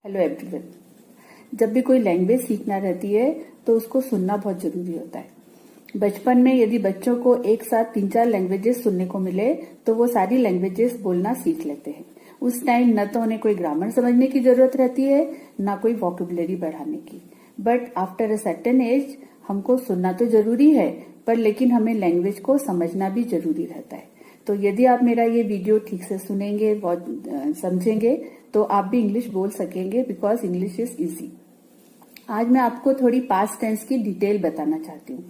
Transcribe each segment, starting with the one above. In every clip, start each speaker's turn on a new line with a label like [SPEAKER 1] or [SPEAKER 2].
[SPEAKER 1] Hello everyone. जब भी कोई लैंग्वेज सीखना रहती है तो उसको सुनना बहुत जरूरी होता है। बचपन में यदि बच्चों को एक साथ 3-4 लैंग्वेजेस सुनने को मिले तो वो सारी लैंग्वेजेस बोलना सीख लेते हैं। उस टाइम न तो उन्हें कोई ग्रामर समझने की जरूरत रहती है न कोई वोकेबुलरी बढ़ाने की। But after a certain age हमको सुनना तो जरूरी है पर लेकिन हमें लैंग्वेज को समझना भी जरूरी रहता है। तो यदि आप मेरा ये वीडियो ठीक से सुनेंगे, समझेंगे तो आप भी इंग्लिश बोल सकेंगे बिकॉज इंग्लिश इज इजी। आज मैं आपको थोड़ी पास्ट टेंस की डिटेल बताना चाहती हूँ।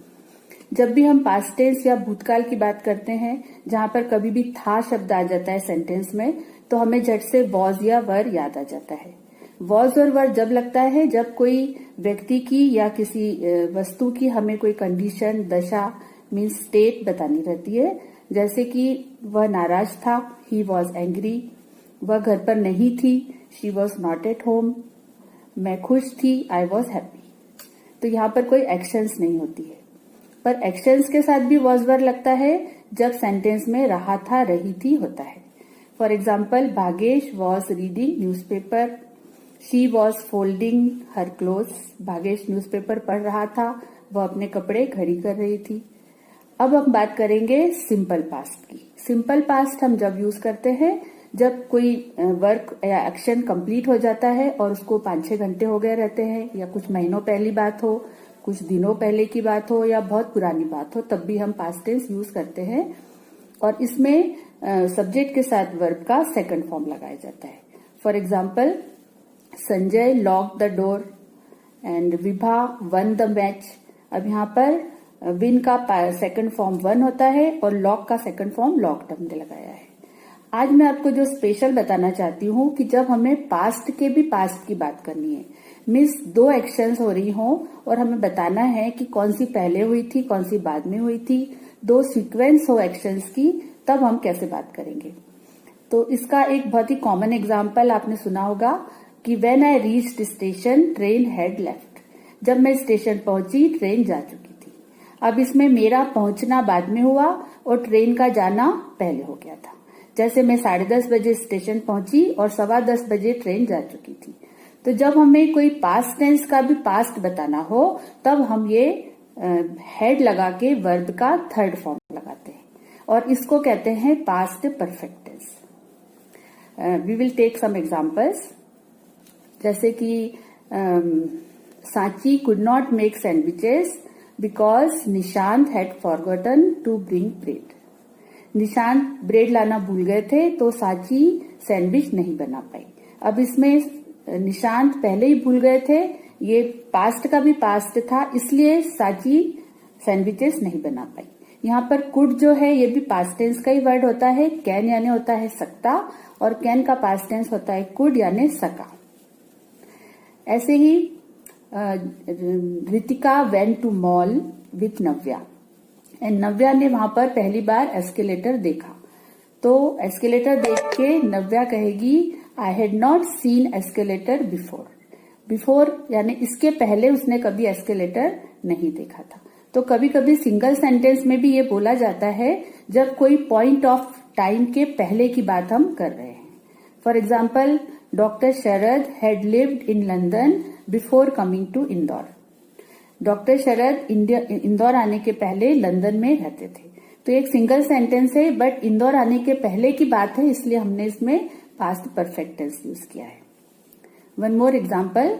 [SPEAKER 1] जब भी हम पास्ट टेंस या भूतकाल की बात करते हैं जहां पर कभी भी था शब्द आ जाता है सेंटेंस में तो हमें झट से वॉज या वर याद आ जाता है। वॉज और वर जब लगता है जब कोई व्यक्ति की या किसी वस्तु की हमें कोई कंडीशन, दशा मीन्स स्टेट बतानी रहती है। जैसे कि वह नाराज था, ही वॉज एंग्री। वह घर पर नहीं थी, she was not at home. मैं खुश थी, आई वॉज हैप्पी। तो यहाँ पर कोई एक्शंस नहीं होती है पर एक्शंस के साथ भी वॉज वर लगता है जब सेंटेंस में रहा था, रही थी होता है। For example, Bhagesh was reading newspaper, she was folding her clothes. Bhagesh newspaper पढ़ रहा था, वह अपने कपड़े खड़ी कर रही थी। अब हम बात करेंगे सिंपल पास्ट की। सिंपल पास्ट हम जब यूज करते हैं जब कोई वर्क या एक्शन कंप्लीट हो जाता है और उसको 5-6 घंटे हो गए रहते हैं या कुछ महीनों पहली बात हो, कुछ दिनों पहले की बात हो या बहुत पुरानी बात हो, तब भी हम पास्ट टेंस यूज करते हैं। और इसमें सब्जेक्ट के साथ वर्ब का सेकंड फॉर्म लगाया जाता है। For example, Sanjay lock the door and Vibha one the match. अब यहाँ पर विन का सेकंड फॉर्म वन होता है और लॉक का सेकंड फॉर्म लॉक्ड हमने लगाया है। आज मैं आपको जो स्पेशल बताना चाहती हूँ कि जब हमें पास्ट के भी पास्ट की बात करनी है, मीन्स 2 एक्शंस हो रही हों और हमें बताना है कि कौन सी पहले हुई थी, कौन सी बाद में हुई थी, 2 सीक्वेंस हो एक्शंस की, तब हम कैसे बात करेंगे। तो इसका एक बहुत ही कॉमन एग्जाम्पल आपने सुना होगा कि when I reached station train had left. जब मैं स्टेशन पहुंची ट्रेन जा चुकी थी। अब इसमें मेरा पहुंचना बाद में हुआ और ट्रेन का जाना पहले हो गया था। जैसे मैं 10:30 बजे स्टेशन पहुंची और 10:15 बजे ट्रेन जा चुकी थी। तो जब हमें कोई पास्ट टेंस का भी पास्ट बताना हो तब हम ये हेड लगा के वर्ब का थर्ड फॉर्म लगाते हैं और इसको कहते हैं past perfect tense. We will take some examples. जैसे कि Sanchi could not make sandwiches because Nishant had forgotten to bring bread. Nishant bread लाना भूल गए थे तो सांची सैंडविच नहीं बना पाई। अब इसमें निशांत पहले ही भूल गए थे, ये पास्ट का भी पास्ट था, इसलिए सांची सैंडविचेस नहीं बना पाई। यहाँ पर कुड जो है ये भी पास्ट टेंस का ही वर्ड होता है। कैन यानी होता है सकता और कैन का पास्ट टेंस होता है कुड यानी सका। ऐसे ही Ritika went to mall with Navya and Navya ने वहां पर पहली बार एस्केलेटर देखा। तो एस्केलेटर देख के नव्या कहेगी आई had not scene escalator before. Before यानी इसके पहले उसने कभी एस्केलेटर नहीं देखा था। तो कभी कभी सिंगल सेंटेंस में भी ये बोला जाता है जब कोई पॉइंट ऑफ टाइम के पहले की बात हम कर रहे हैं। For example, doctor Sharad had lived in London before coming to Indore. Doctor Sharad Indore आने के पहले लंदन में रहते थे। तो एक सिंगल सेंटेंस है बट इंदौर आने के पहले की बात है, इसलिए हमने इसमें पास्ट परफेक्ट टेंस यूज किया है। One more example,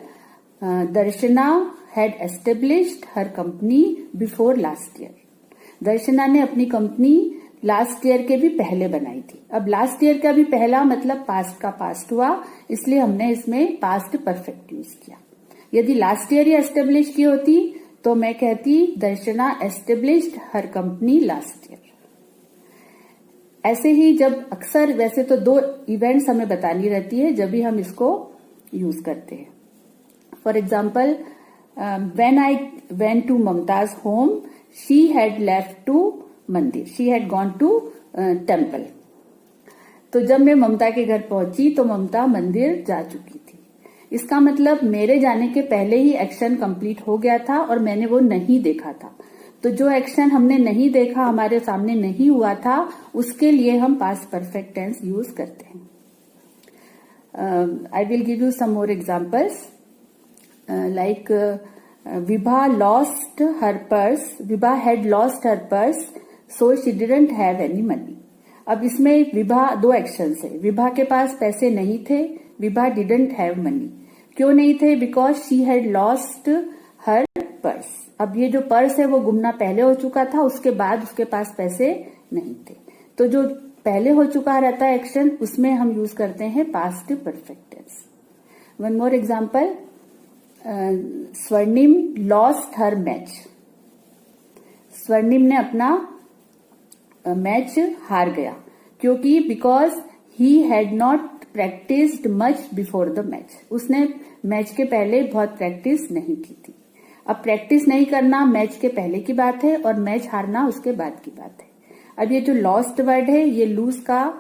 [SPEAKER 1] Darshana had established her company before last year. Darshana ने अपनी कंपनी लास्ट ईयर के भी पहले बनाई थी। अब लास्ट ईयर का भी पहला मतलब पास्ट का पास्ट हुआ, इसलिए हमने इसमें पास्ट परफेक्ट यूज किया। यदि लास्ट ईयर ही एस्टेब्लिश की होती तो मैं कहती दर्शना established her company last year. ऐसे ही जब अक्सर, वैसे तो 2 इवेंट्स हमें बतानी रहती है जब भी हम इसको यूज करते हैं। For example, when I went to Mumtaz home she had left to mandir, she had gone to temple. तो जब मैं ममता के घर पहुंची तो ममता मंदिर जा चुकी थी। इसका मतलब मेरे जाने के पहले ही एक्शन कंप्लीट हो गया था और मैंने वो नहीं देखा था। तो जो एक्शन हमने नहीं देखा, हमारे सामने नहीं हुआ था, उसके लिए हम पास्ट परफेक्ट टेंस यूज करते हैं। I will give you some more examples. Like Vibha lost her purse. Vibha had lost her purse, so she didn't have any money. अब इसमें विभा दो एक्शंस है. विभा के पास पैसे नहीं थे. Vibha didn't have money. क्यों नहीं थे? Because she had lost her purse. अब ये जो पर्स है वो गुमना पहले हो चुका था, उसके बाद उसके पास पैसे नहीं थे. तो जो पहले हो चुका रहता है एक्शन, उसमें हम यूज करते हैं past perfect tense. One more example. Swarnim lost her match. Swarnim ने अपना मैच हार गया. क्योंकि because he had not practised much before the match. उसने मैच के पहले बहुत प्रैक्टिस नहीं की थी. अब प्रैक्टिस नहीं करना मैच के पहले की बात है और मैच हारना उसके बाद की बात है. अब ये जो लॉस्ट वर्ड है, ये लूज का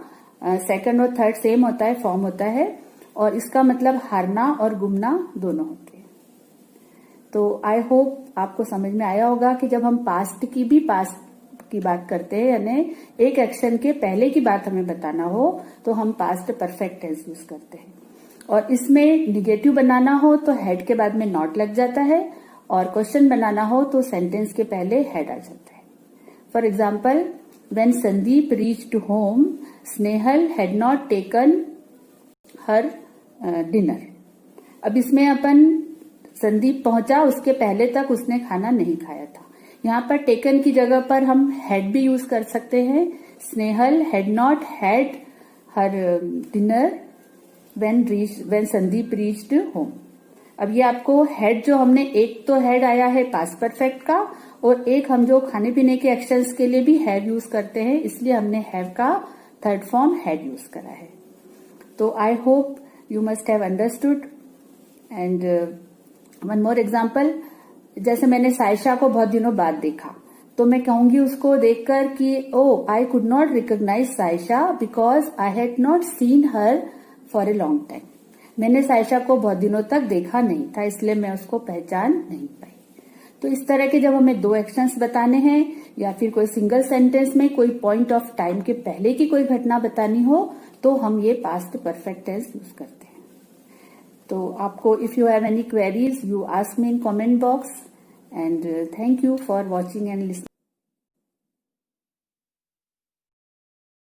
[SPEAKER 1] सेकंड और थर्ड सेम होता है, फॉर्म होता है, और इसका मतलब हारना और गुमना दोनों होते हैं. तो आई होप आपको समझ में आया होगा कि जब हम पास्ट की बात करते हैं, यानी एक एक्शन के पहले की बात हमें बताना हो, तो हम पास्ट परफेक्ट टेंस यूज करते हैं. और इसमें निगेटिव बनाना हो तो हेड के बाद में नॉट लग जाता है, और क्वेश्चन बनाना हो तो सेंटेंस के पहले हेड आ जाता है. For example, when Sandeep reached home, Snehal had not taken her dinner. अब इसमें अपन संदीप पहुंचा, उसके पहले तक उसने खाना नहीं खाया था. यहाँ पर टेकन की जगह पर हम हैड भी यूज कर सकते हैं. Snehal had not had her dinner when Sandeep reached home. अब ये आपको हेड जो हमने, एक तो हेड आया है पास्ट परफेक्ट का, और एक हम जो खाने पीने के एक्शंस के लिए भी हैव यूज करते हैं, इसलिए हमने हैव का थर्ड फॉर्म हैड यूज करा है. तो I hope you must have understood. And one more example. जैसे मैंने सायशा को बहुत दिनों बाद देखा, तो मैं कहूंगी उसको देखकर कि I could not recognise Saysha because I had not seen her for a long time. मैंने सायशा को बहुत दिनों तक देखा नहीं था, इसलिए मैं उसको पहचान नहीं पाई. तो इस तरह के जब हमें दो एक्शंस बताने हैं, या फिर कोई सिंगल सेंटेंस में कोई पॉइंट ऑफ टाइम के पहले की कोई घटना बतानी हो, तो हम ये पास्ट परफेक्ट टेंस यूज करते हैं. तो आपको, if you have any queries, you ask me in comment box. And thank you for watching and listening.